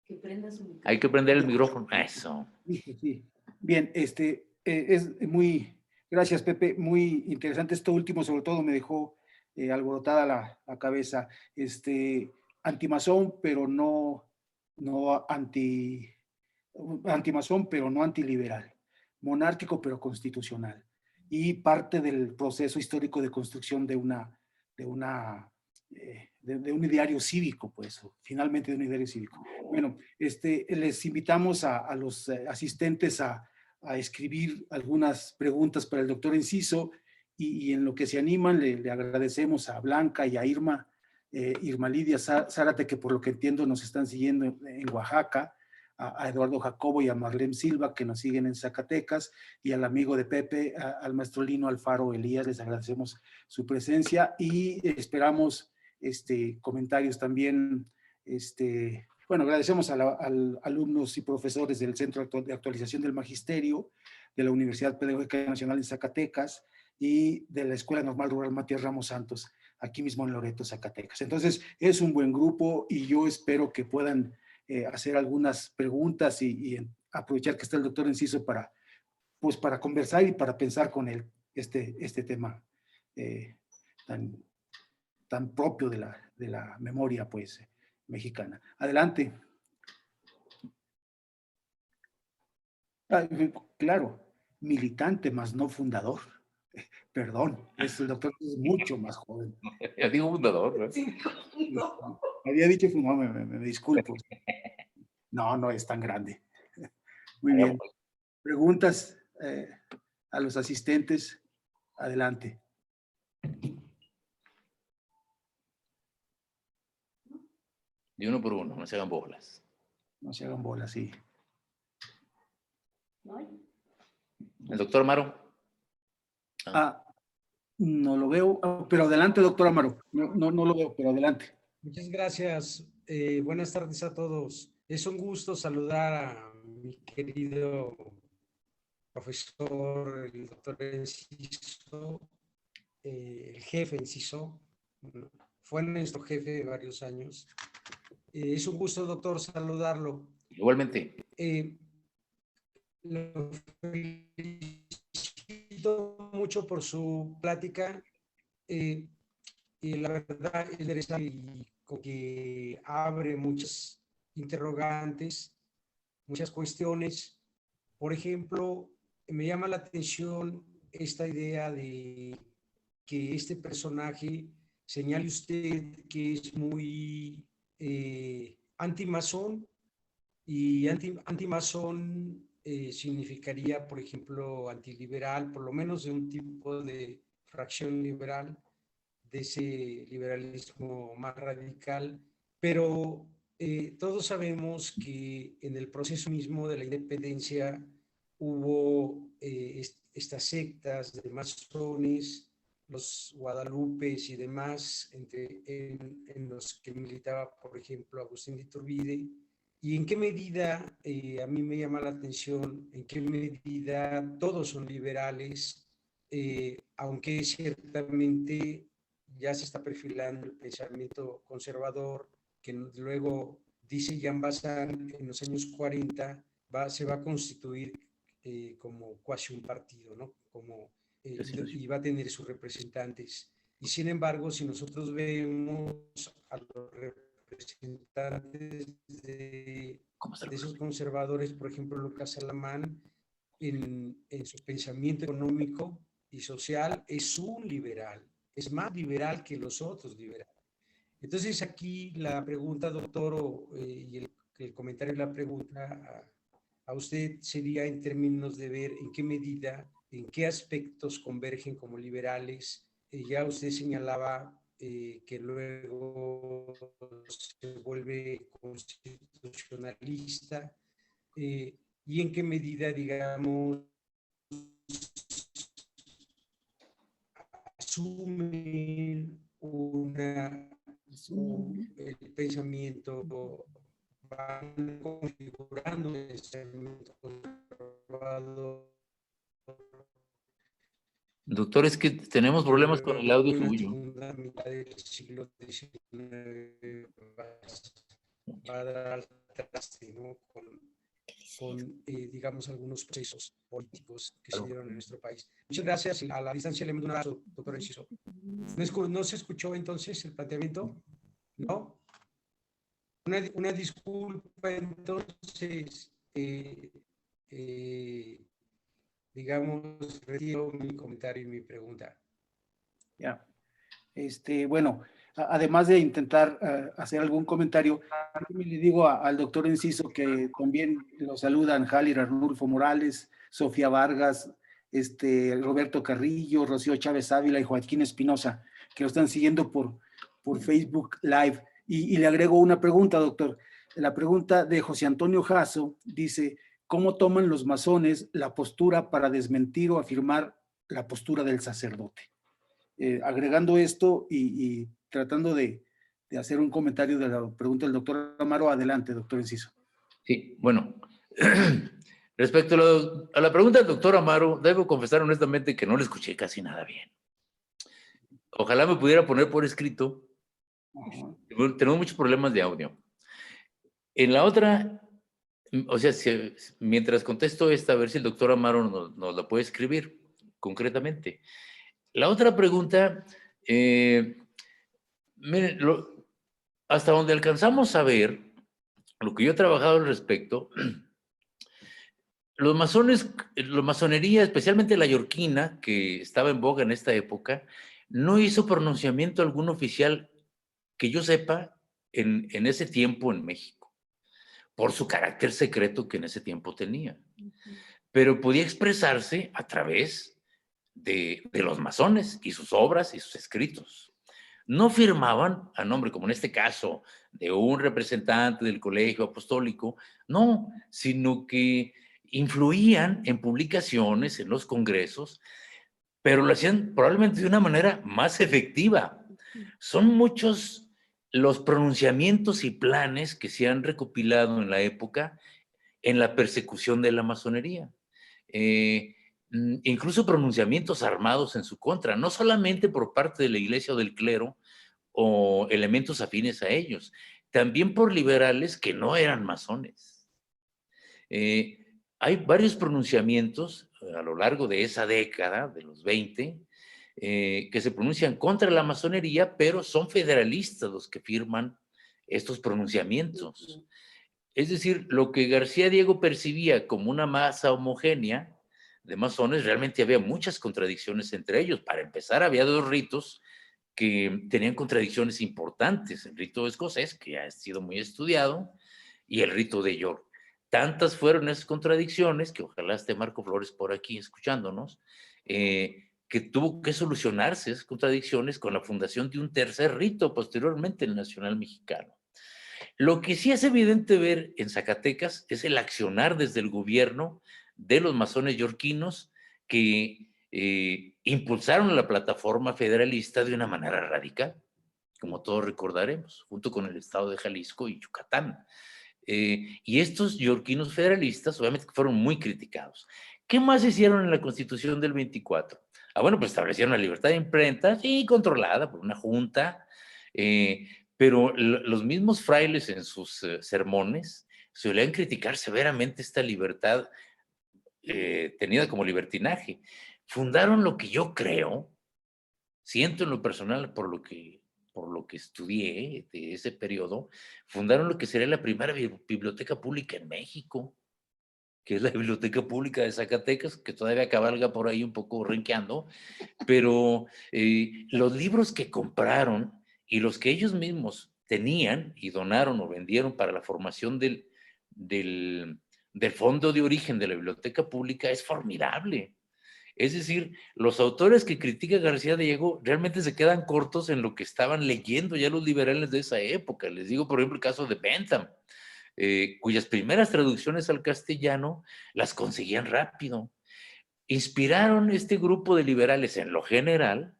Que prenda su micrófono. Hay que prender el micrófono. Eso. Sí. Bien, es muy, gracias Pepe, muy interesante esto último, sobre todo me dejó alborotada la cabeza. Antimasón, pero no antimasón, pero no antiliberal, monárquico, pero constitucional, y parte del proceso histórico de construcción de un ideario cívico, pues, finalmente de un ideario cívico. Bueno, les invitamos a los asistentes a escribir algunas preguntas para el doctor Enciso, y en lo que se animan le agradecemos a Blanca y a Irma Lidia Zárate, que por lo que entiendo nos están siguiendo en Oaxaca, a Eduardo Jacobo y a Marlene Silva, que nos siguen en Zacatecas, y al amigo de Pepe, al maestro Lino Alfaro Elías. Les agradecemos su presencia y esperamos comentarios también. Bueno, agradecemos a alumnos y profesores del Centro de Actualización del Magisterio de la Universidad Pedagógica Nacional de Zacatecas y de la Escuela Normal Rural Matías Ramos Santos, aquí mismo en Loreto, Zacatecas. Entonces, es un buen grupo y yo espero que puedan hacer algunas preguntas y aprovechar que está el doctor Enciso para conversar y para pensar con él este tema tan propio de la memoria, pues, mexicana. Adelante. Claro, militante, más no fundador. Perdón, el doctor es mucho más joven. Ya digo fundador, ¿no? Sí, no. Había dicho fundador, me disculpo. No es tan grande. Muy bien. Preguntas a los asistentes. Adelante. De uno por uno, no se hagan bolas. No se hagan bolas, sí. El doctor Amaro. No lo veo, pero adelante, doctor Amaro. No lo veo, pero adelante. Muchas gracias, Buenas tardes a todos. Es un gusto saludar a mi querido profesor, el doctor Enciso, el jefe Enciso. Fue nuestro jefe de varios años. Es un gusto, doctor, saludarlo. Igualmente. Lo felicito mucho por su plática. Y la verdad es interesante y que abre muchas interrogantes, muchas cuestiones. Por ejemplo, me llama la atención esta idea de que este personaje señale usted que es muy antimasón, y antimasón significaría, por ejemplo, antiliberal, por lo menos de un tipo de fracción liberal, de ese liberalismo más radical, pero todos sabemos que en el proceso mismo de la independencia hubo estas sectas de masones, los guadalupes y demás, en los que militaba, por ejemplo, Agustín de Iturbide. ¿Y en qué medida, a mí me llama la atención, en qué medida todos son liberales, aunque ciertamente ya se está perfilando el pensamiento conservador, que luego dice Jean Bazin en los años 40, se va a constituir como cuasi un partido, ¿no? Y va a tener sus representantes. Y sin embargo, si nosotros vemos a los representantes de esos conservadores, por ejemplo, Lucas Alamán, en su pensamiento económico y social, es un liberal. Es más liberal que los otros liberales. Entonces aquí la pregunta, doctor, y el comentario y la pregunta a usted sería en términos de ver en qué medida, en qué aspectos convergen como liberales. Ya usted señalaba que luego se vuelve constitucionalista, y en qué medida, digamos, asumen el pensamiento, van configurando el pensamiento conservador. Doctor, es que tenemos problemas con el audio En la suyo. segunda mitad del siglo XIX va a dar al traste, ¿no? con digamos, algunos procesos políticos que se dieron en nuestro país. Muchas gracias. A la distancia le mando un abrazo, doctor Enciso. ¿No se escuchó entonces el planteamiento? ¿No? Una disculpa, entonces, digamos, retiro mi comentario y mi pregunta. Ya. Bueno, además de intentar hacer algún comentario, le digo al doctor Enciso que también lo saludan Jalir Arnulfo Morales, Sofía Vargas, Roberto Carrillo, Rocío Chávez Ávila y Joaquín Espinosa, que lo están siguiendo por Facebook Live. Y le agrego una pregunta, doctor. La pregunta de José Antonio Jasso dice, ¿cómo toman los masones la postura para desmentir o afirmar la postura del sacerdote? Agregando esto y tratando de hacer un comentario de la pregunta del doctor Amaro, adelante, doctor Enciso. Sí, bueno, respecto a la pregunta del doctor Amaro, debo confesar honestamente que no le escuché casi nada bien. Ojalá me pudiera poner por escrito. Tenemos muchos problemas de audio. En la otra, o sea, mientras contesto esta, a ver si el doctor Amaro nos la puede escribir concretamente. La otra pregunta, miren, hasta donde alcanzamos a ver, lo que yo he trabajado al respecto, los masones, la masonería, especialmente la yorquina, que estaba en boga en esta época, no hizo pronunciamiento algún oficial que yo sepa en ese tiempo en México, por su carácter secreto que en ese tiempo tenía. Pero podía expresarse a través de los masones y sus obras y sus escritos. No firmaban a nombre, como en este caso, de un representante del colegio apostólico, no, sino que influían en publicaciones, en los congresos, pero lo hacían probablemente de una manera más efectiva. Son muchos los pronunciamientos y planes que se han recopilado en la época en la persecución de la masonería. Incluso pronunciamientos armados en su contra, no solamente por parte de la iglesia o del clero o elementos afines a ellos, también por liberales que no eran masones. Hay varios pronunciamientos a lo largo de esa década, de los 20, que se pronuncian contra la masonería, pero son federalistas los que firman estos pronunciamientos. Es decir, lo que García Diego percibía como una masa homogénea de masones, realmente había muchas contradicciones entre ellos. Para empezar, había dos ritos que tenían contradicciones importantes: el rito escocés, que ha sido muy estudiado, y el rito de York. Tantas fueron esas contradicciones, que ojalá esté Marco Flores por aquí escuchándonos, que tuvo que solucionarse esas contradicciones con la fundación de un tercer rito, posteriormente el Nacional Mexicano. Lo que sí es evidente ver en Zacatecas es el accionar desde el gobierno de los masones yorquinos que impulsaron la plataforma federalista de una manera radical, como todos recordaremos, junto con el estado de Jalisco y Yucatán. Y estos yorquinos federalistas obviamente fueron muy criticados. ¿Qué más hicieron en la Constitución del 24? Bueno, pues establecieron la libertad de imprenta, sí, controlada por una junta, pero los mismos frailes en sus sermones solían criticar severamente esta libertad tenida como libertinaje. Fundaron lo que yo creo, siento en lo personal por lo que estudié de ese periodo, fundaron lo que sería la primera biblioteca pública en México, que es la Biblioteca Pública de Zacatecas, que todavía cabalga por ahí un poco renqueando, pero los libros que compraron y los que ellos mismos tenían y donaron o vendieron para la formación del fondo de origen de la Biblioteca Pública es formidable. Es decir, los autores que critica García Diego realmente se quedan cortos en lo que estaban leyendo ya los liberales de esa época. Les digo, por ejemplo, el caso de Bentham, cuyas primeras traducciones al castellano las conseguían rápido. Inspiraron este grupo de liberales en lo general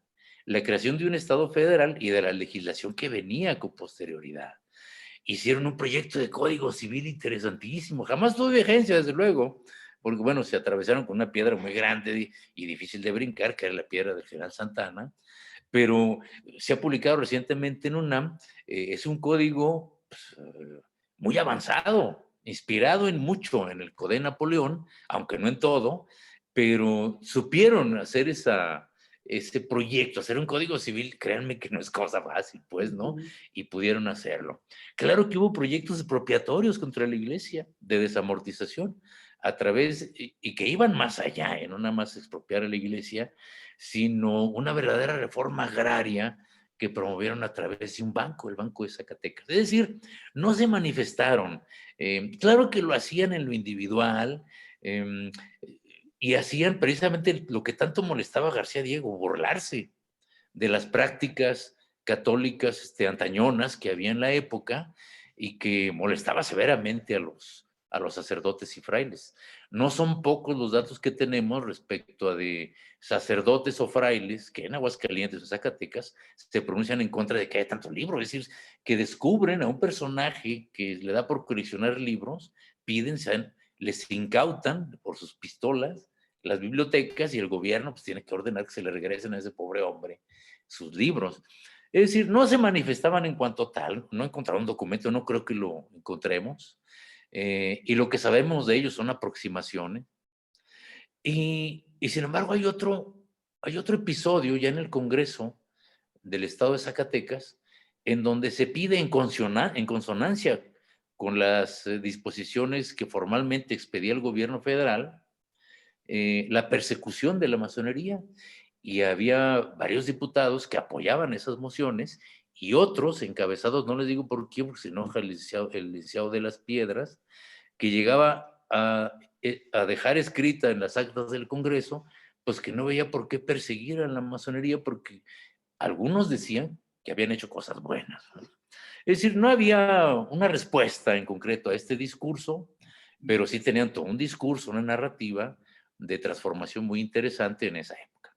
la creación de un Estado federal y de la legislación que venía con posterioridad. Hicieron un proyecto de código civil interesantísimo, jamás tuvo vigencia, desde luego, porque bueno, se atravesaron con una piedra muy grande y difícil de brincar, que era la piedra del general Santa Anna, pero se ha publicado recientemente en UNAM, es un código pues, muy avanzado, inspirado en mucho en el Código de Napoleón, aunque no en todo, pero supieron hacer ese proyecto, hacer un código civil, créanme que no es cosa fácil, pues, ¿no? Y pudieron hacerlo. Claro que hubo proyectos expropiatorios contra la iglesia, de desamortización, a través, y que iban más allá, no nada más expropiar a la iglesia, sino una verdadera reforma agraria que promovieron a través de un banco, el Banco de Zacatecas. Es decir, no se manifestaron. Claro que lo hacían en lo individual, y hacían precisamente lo que tanto molestaba a García Diego, burlarse de las prácticas católicas antañonas que había en la época y que molestaba severamente a los sacerdotes y frailes. No son pocos los datos que tenemos respecto a de sacerdotes o frailes que en Aguascalientes o Zacatecas se pronuncian en contra de que haya tanto libro, es decir, que descubren a un personaje que le da por coleccionar libros, piden, les incautan por sus pistolas las bibliotecas y el gobierno pues tiene que ordenar que se le regresen a ese pobre hombre sus libros. Es decir, no se manifestaban en cuanto tal, no encontraron un documento, no creo que lo encontremos, y lo que sabemos de ellos son aproximaciones. Y sin embargo hay otro episodio ya en el Congreso del Estado de Zacatecas, en donde se pide en consonancia con las disposiciones que formalmente expedía el gobierno federal, la persecución de la masonería, y había varios diputados que apoyaban esas mociones y otros encabezados, no les digo por quién, porque se enoja el licenciado de las Piedras, que llegaba a dejar escrita en las actas del Congreso, pues que no veía por qué perseguir a la masonería, porque algunos decían que habían hecho cosas buenas. Es decir, no había una respuesta en concreto a este discurso, pero sí tenían todo un discurso, una narrativa de transformación muy interesante en esa época.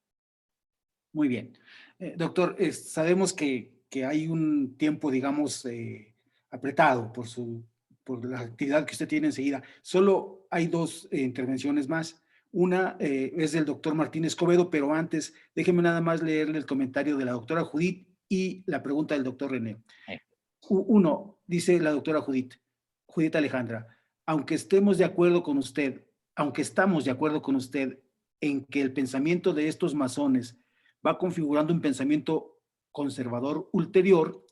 Muy bien. Doctor, sabemos que que hay un tiempo, digamos, apretado por la actividad que usted tiene enseguida. Solo hay dos intervenciones más. Una es del doctor Martín Escobedo, pero antes déjeme nada más leerle el comentario de la doctora Judith y la pregunta del doctor René. Uno, dice la doctora Judith Alejandra, aunque estamos de acuerdo con usted en que el pensamiento de estos masones va configurando un pensamiento conservador ulterior,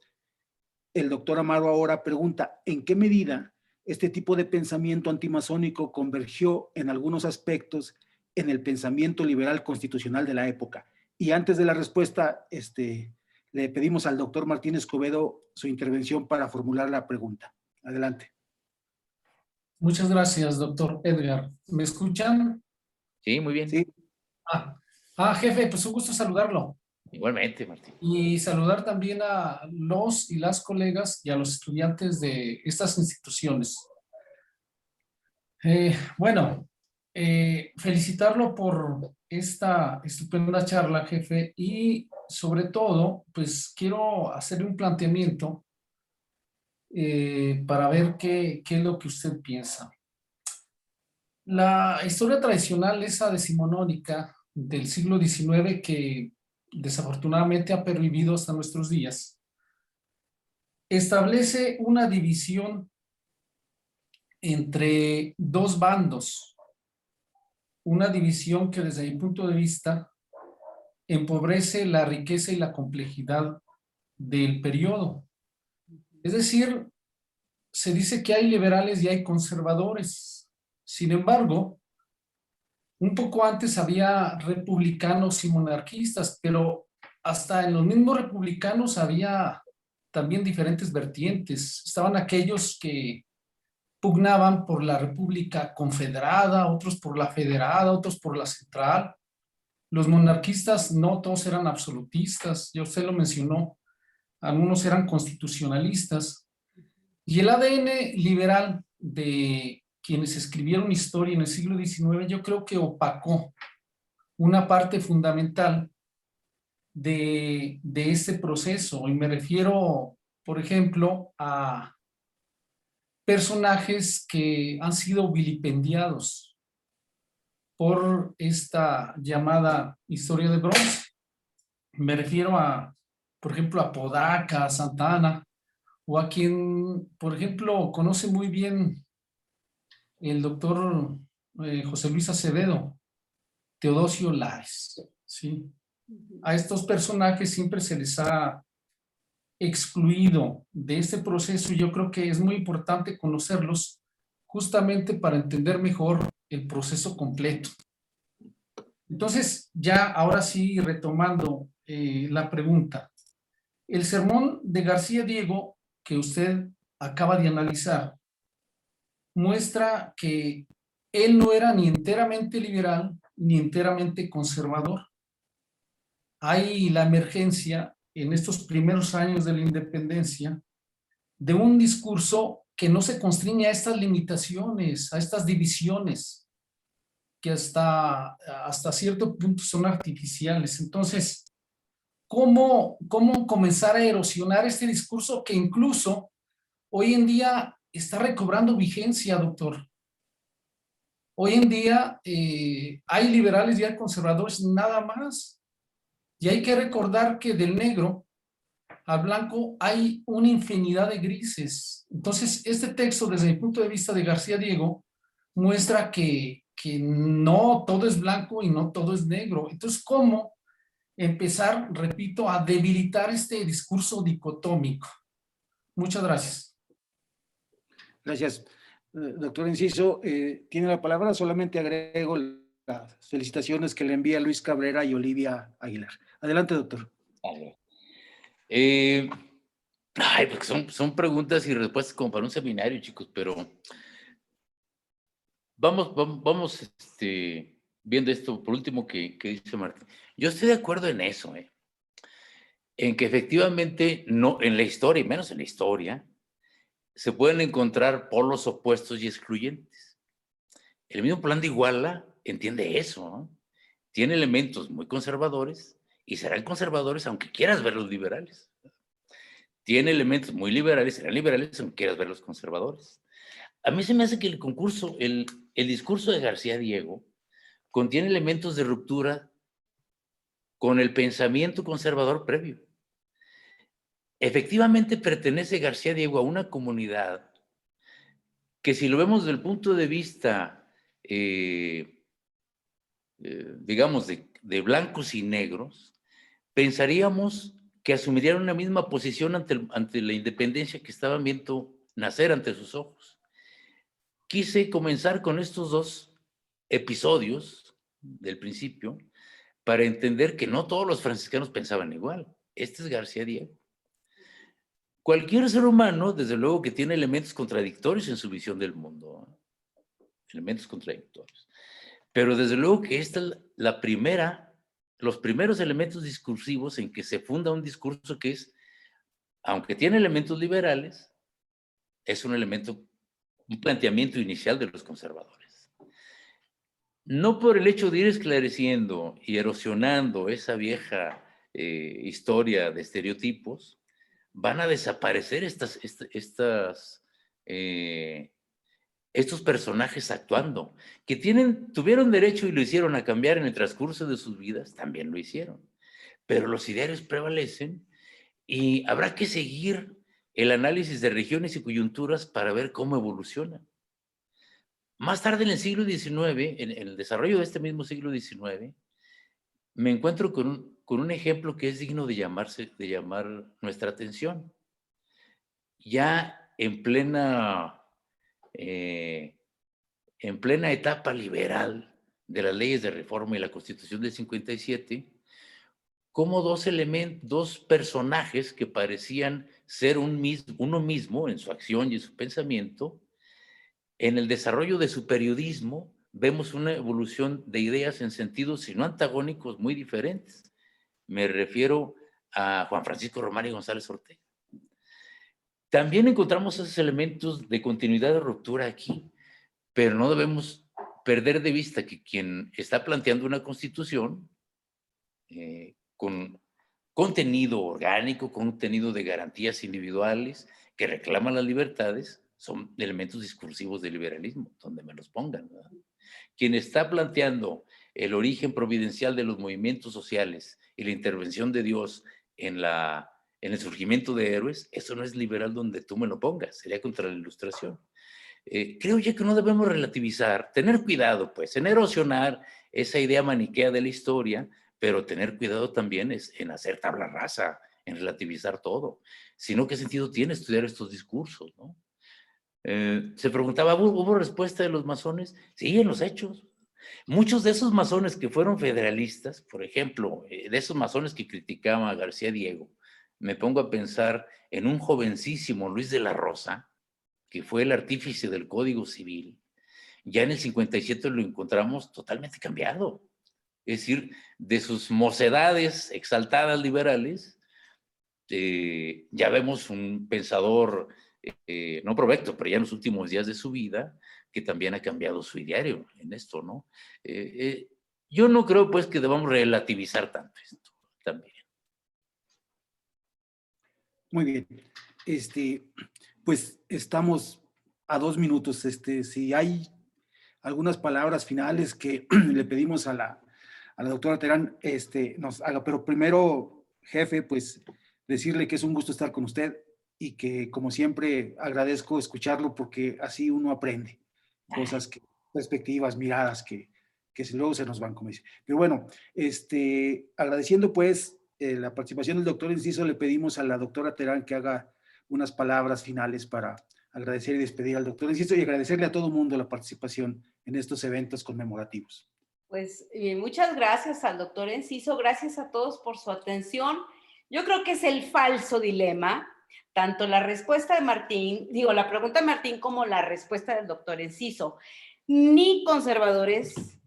el doctor Amaro ahora pregunta, ¿en qué medida este tipo de pensamiento antimasónico convergió en algunos aspectos en el pensamiento liberal constitucional de la época? Y antes de la respuesta, le pedimos al doctor Martín Escobedo su intervención para formular la pregunta. Adelante. Muchas gracias, doctor Edgar. ¿Me escuchan? Sí, muy bien. Sí. Jefe, pues un gusto saludarlo. Igualmente, Martín. Y saludar también a los y las colegas y a los estudiantes de estas instituciones. Felicitarlo por esta estupenda charla, jefe, y sobre todo, pues quiero hacerle un planteamiento para ver qué es lo que usted piensa. La historia tradicional, esa decimonónica del siglo XIX, que desafortunadamente ha pervivido hasta nuestros días, establece una división entre dos bandos, una división que desde mi punto de vista empobrece la riqueza y la complejidad del periodo. Es decir, se dice que hay liberales y hay conservadores. Sin embargo, un poco antes había republicanos y monarquistas, pero hasta en los mismos republicanos había también diferentes vertientes. Estaban aquellos que pugnaban por la república confederada, otros por la federada, otros por la central. Los monarquistas no todos eran absolutistas, ya usted lo mencionó, algunos eran constitucionalistas. Y el ADN liberal de quienes escribieron historia en el siglo XIX, yo creo que opacó una parte fundamental de este proceso. Y me refiero, por ejemplo, a personajes que han sido vilipendiados por esta llamada historia de bronce. Me refiero a, por ejemplo, a Podaca, a Santa Anna, o a quien, por ejemplo, conoce muy bien el doctor José Luis Acevedo, Teodosio Lares, ¿sí? A estos personajes siempre se les ha excluido de este proceso y yo creo que es muy importante conocerlos justamente para entender mejor el proceso completo. Entonces, ya ahora sí, retomando la pregunta. El sermón de García Diego, que usted acaba de analizar, muestra que él no era ni enteramente liberal ni enteramente conservador. Hay la emergencia en estos primeros años de la independencia de un discurso que no se constriñe a estas limitaciones, a estas divisiones, que hasta cierto punto son artificiales. Entonces, ¿cómo comenzar a erosionar este discurso que incluso hoy en día está recobrando vigencia, doctor? Hoy en día hay liberales y hay conservadores nada más. Y hay que recordar que del negro al blanco hay una infinidad de grises. Entonces, este texto, desde mi punto de vista de García Diego, muestra que no todo es blanco y no todo es negro. Entonces, ¿cómo empezar, repito, a debilitar este discurso dicotómico? Muchas gracias. Gracias. Doctor Enciso, tiene la palabra. Solamente agrego las felicitaciones que le envía Luis Cabrera y Olivia Aguilar. Adelante, doctor. Porque son preguntas y respuestas como para un seminario, chicos, pero vamos viendo esto por último que dice Martín. Yo estoy de acuerdo en eso, en que efectivamente no, en la historia, y menos en la historia, se pueden encontrar polos opuestos y excluyentes. El mismo Plan de Iguala entiende eso, ¿no? Tiene elementos muy conservadores y serán conservadores aunque quieras verlos liberales. tiene elementos muy liberales, serán liberales aunque quieras verlos conservadores. A mí se me hace que el discurso de García Diego contiene elementos de ruptura con el pensamiento conservador previo. Efectivamente pertenece García Diego a una comunidad que, si lo vemos desde el punto de vista, digamos, de blancos y negros, pensaríamos que asumirían una misma posición ante la independencia que estaban viendo nacer ante sus ojos. Quise comenzar con estos dos episodios del principio para entender que no todos los franciscanos pensaban igual. Este es García Diego. Cualquier ser humano, desde luego, que tiene elementos contradictorios en su visión del mundo, elementos contradictorios. Pero desde luego que esta es los primeros elementos discursivos en que se funda un discurso que es, aunque tiene elementos liberales, es un planteamiento inicial de los conservadores. No por el hecho de ir esclareciendo y erosionando esa vieja historia de estereotipos, van a desaparecer estos personajes actuando, que tuvieron derecho y lo hicieron a cambiar en el transcurso de sus vidas, también lo hicieron. Pero los idearios prevalecen y habrá que seguir el análisis de regiones y coyunturas para ver cómo evolucionan. Más tarde, en el siglo XIX, en el desarrollo de este mismo siglo XIX, me encuentro con un ejemplo que es digno de llamar nuestra atención. Ya en plena etapa liberal de las leyes de reforma y la Constitución del 57, como dos personajes que parecían ser uno mismo en su acción y en su pensamiento, en el desarrollo de su periodismo vemos una evolución de ideas en sentidos, si no antagónicos, muy diferentes. Me refiero a Juan Francisco Román y González Ortega. También encontramos esos elementos de continuidad de ruptura aquí, pero no debemos perder de vista que quien está planteando una constitución con contenido orgánico, contenido de garantías individuales que reclaman las libertades, son elementos discursivos del liberalismo, donde me los pongan, ¿verdad? Quien está planteando el origen providencial de los movimientos sociales y la intervención de Dios en el surgimiento de héroes, eso no es liberal donde tú me lo pongas, sería contra la Ilustración. Creo yo que no debemos relativizar, tener cuidado, pues, en erosionar esa idea maniquea de la historia, pero tener cuidado también en hacer tabla rasa, en relativizar todo. Si no, ¿qué sentido tiene estudiar estos discursos, no? Se preguntaba, ¿hubo respuesta de los masones? Sí, en los hechos. Muchos de esos masones que fueron federalistas, por ejemplo, de esos masones que criticaban a García Diego, me pongo a pensar en un jovencísimo Luis de la Rosa, que fue el artífice del Código Civil. Ya en el 57 lo encontramos totalmente cambiado. Es decir, de sus mocedades exaltadas liberales, ya vemos un pensador, no provecto, pero ya en los últimos días de su vida, que también ha cambiado su ideario en esto, ¿no? Yo no creo, pues, que debamos relativizar tanto esto también. Muy bien. Pues estamos a 2 minutos. Si hay algunas palabras finales que le pedimos a la doctora Terán, nos haga. Pero primero, jefe, pues decirle que es un gusto estar con usted y que, como siempre, agradezco escucharlo porque así uno aprende cosas, perspectivas, miradas que luego se nos van, como dice. Pero bueno, agradeciendo pues la participación del doctor Enciso, le pedimos a la doctora Terán que haga unas palabras finales para agradecer y despedir al doctor Enciso y agradecerle a todo el mundo la participación en estos eventos conmemorativos. Pues muchas gracias al doctor Enciso, gracias a todos por su atención. Yo creo que es el falso dilema, tanto la respuesta de Martín, la pregunta de Martín como la respuesta del doctor Enciso. Ni conservadores,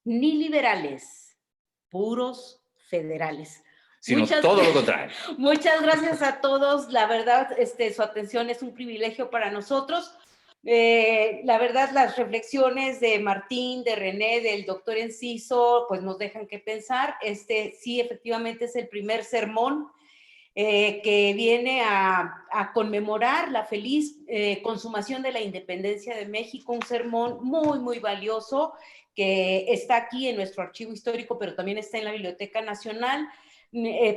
ni liberales, puros federales. Sino todo lo contrario. Muchas gracias a todos. La verdad, su atención es un privilegio para nosotros. La verdad, las reflexiones de Martín, de René, del doctor Enciso, pues nos dejan que pensar. Sí, efectivamente es el primer sermón. que viene a conmemorar la feliz consumación de la independencia de México, un sermón muy, muy valioso que está aquí en nuestro archivo histórico, pero también está en la Biblioteca Nacional.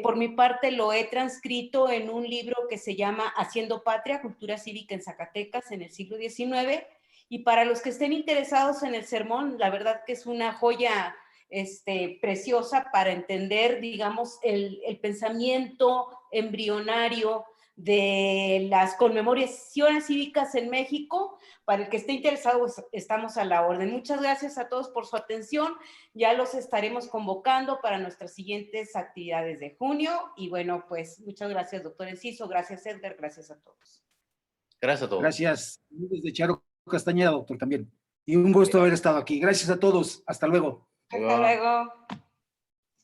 Por mi parte lo he transcrito en un libro que se llama Haciendo Patria, Cultura Cívica en Zacatecas en el siglo XIX, y para los que estén interesados en el sermón, la verdad que es una joya preciosa para entender, digamos, el pensamiento embrionario de las conmemoraciones cívicas en México. Para el que esté interesado, pues, estamos a la orden. Muchas gracias a todos por su atención. Ya los estaremos convocando para nuestras siguientes actividades de junio. Y bueno, pues muchas gracias, doctor Enciso. Gracias, Edgar. Gracias a todos. Gracias a todos. Gracias. Desde Charo Castañeda, doctor, también. Y un gusto haber estado aquí. Gracias a todos. Hasta luego. Hasta luego.